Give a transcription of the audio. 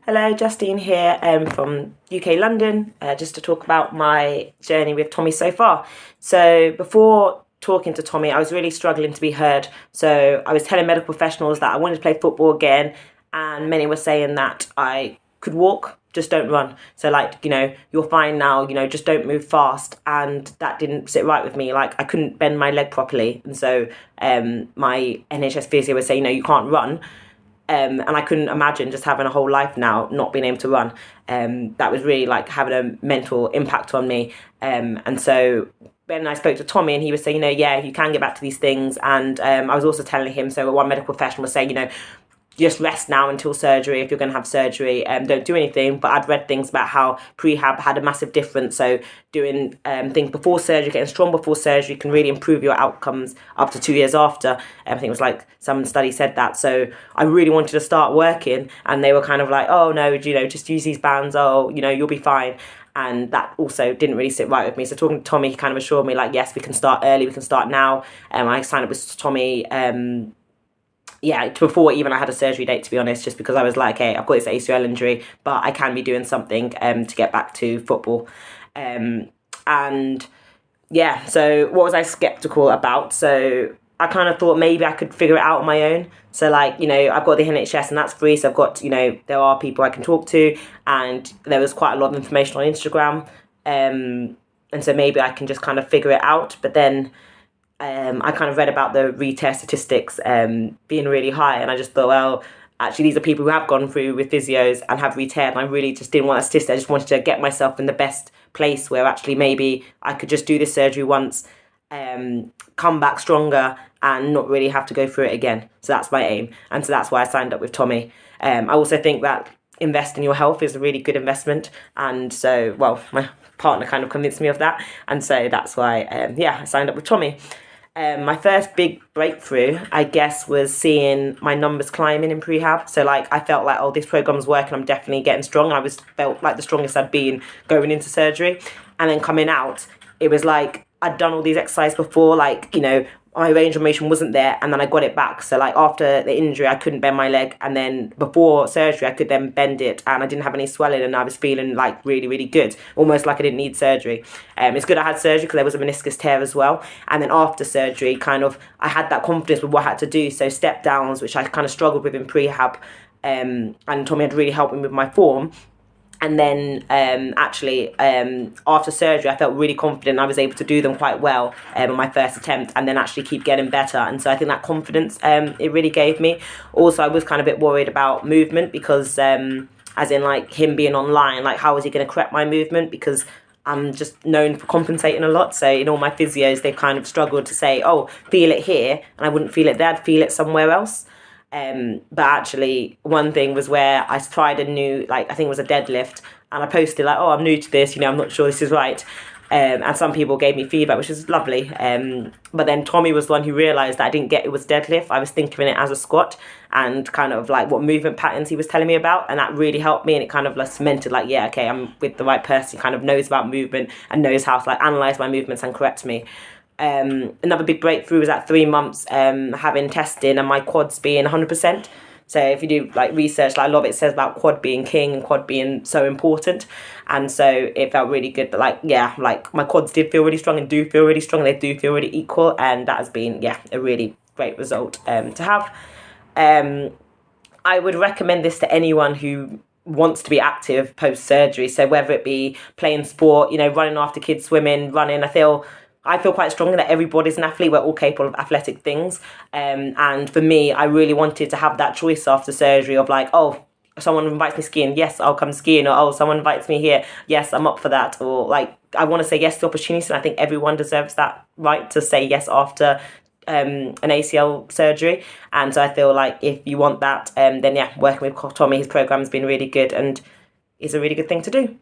Hello, Justine here from UK London, just to talk about my journey with Tommy so far. So before talking to Tommy, I was really struggling to be heard. So I was telling medical professionals that I wanted to play football again, and many were saying that I could walk, just don't run. So like, you're fine now, just don't move fast. And that didn't sit right with me. Like I couldn't bend my leg properly. And so my NHS physio would say, you can't run. And I couldn't imagine just having a whole life now not being able to run. That was really like having a mental impact on me. And so when I spoke to Tommy and he was saying, yeah, you can get back to these things. And I was also telling him, so one medical professional was saying, just rest now until surgery. If you're going to have surgery, don't do anything. But I'd read things about how prehab had a massive difference. So doing things before surgery, getting strong before surgery can really improve your outcomes up to 2 years after. I think it was like some study said that. So I really wanted to start working, and they were kind of like, oh no, just use these bands. Oh, you'll be fine. And that also didn't really sit right with me. So talking to Tommy, he kind of assured me like, yes, we can start early, we can start now. I signed up with Tommy before even I had a surgery date, to be honest, just because I was like, hey, I've got this ACL injury, but I can be doing something to get back to football. So what was I skeptical about? So I kind of thought maybe I could figure it out on my own. So like, I've got the NHS and that's free. So I've got, there are people I can talk to, and there was quite a lot of information on Instagram. And so maybe I can just kind of figure it out. But then I kind of read about the retear statistics being really high, and I just thought, well, actually these are people who have gone through with physios and have re-teared, and I really just didn't want that statistic. I just wanted to get myself in the best place where actually maybe I could just do this surgery once, come back stronger and not really have to go through it again. So that's my aim, and so that's why I signed up with Tommy. I also think that invest in your health is a really good investment, and so, well, my partner kind of convinced me of that, and so that's why I signed up with Tommy. My first big breakthrough, I guess, was seeing my numbers climbing in prehab. So like I felt like, oh, this program's working, I'm definitely getting strong. I felt like the strongest I'd been going into surgery. And then coming out, it was like I'd done all these exercises before, like, my range of motion wasn't there, and then I got it back. So like after the injury, I couldn't bend my leg, and then before surgery I could then bend it, and I didn't have any swelling, and I was feeling like really, really good, almost like I didn't need surgery. It's good I had surgery because there was a meniscus tear as well. And then after surgery, kind of I had that confidence with what I had to do. So step downs, which I kind of struggled with in prehab, and Tommy had really helped me with my form. And then after surgery, I felt really confident. I was able to do them quite well on my first attempt, and then actually keep getting better. And so I think that confidence it really gave me. Also, I was kind of a bit worried about movement because as in like him being online, like how is he going to correct my movement? Because I'm just known for compensating a lot. So in all my physios, they kind of struggled to say, oh, feel it here. And I wouldn't feel it there, I'd feel it somewhere else. But actually one thing was where I tried a new, like I think it was a deadlift, and I posted like, oh, I'm new to this, I'm not sure this is right. And some people gave me feedback, which is lovely. But then Tommy was the one who realised that I didn't get it was deadlift. I was thinking of it as a squat, and kind of like what movement patterns he was telling me about. And that really helped me, and it kind of like cemented like, yeah, okay, I'm with the right person who kind of knows about movement and knows how to like analyse my movements and correct me. Another big breakthrough was at 3 months having testing and my quads being 100%. So if you do like research, like a lot of it says about quad being king and quad being so important. And so it felt really good that like my quads did feel really strong and do feel really strong. They do feel really equal, and that has been, a really great result to have. I would recommend this to anyone who wants to be active post-surgery. So whether it be playing sport, running after kids, swimming, running, I feel quite strongly that everybody's an athlete. We're all capable of athletic things. And for me, I really wanted to have that choice after surgery of like, oh, someone invites me skiing, yes, I'll come skiing. Or, oh, someone invites me here, yes, I'm up for that. Or like, I want to say yes to opportunities. And I think everyone deserves that right to say yes after an ACL surgery. And so I feel like if you want that, then working with Tommy, his program has been really good and is a really good thing to do.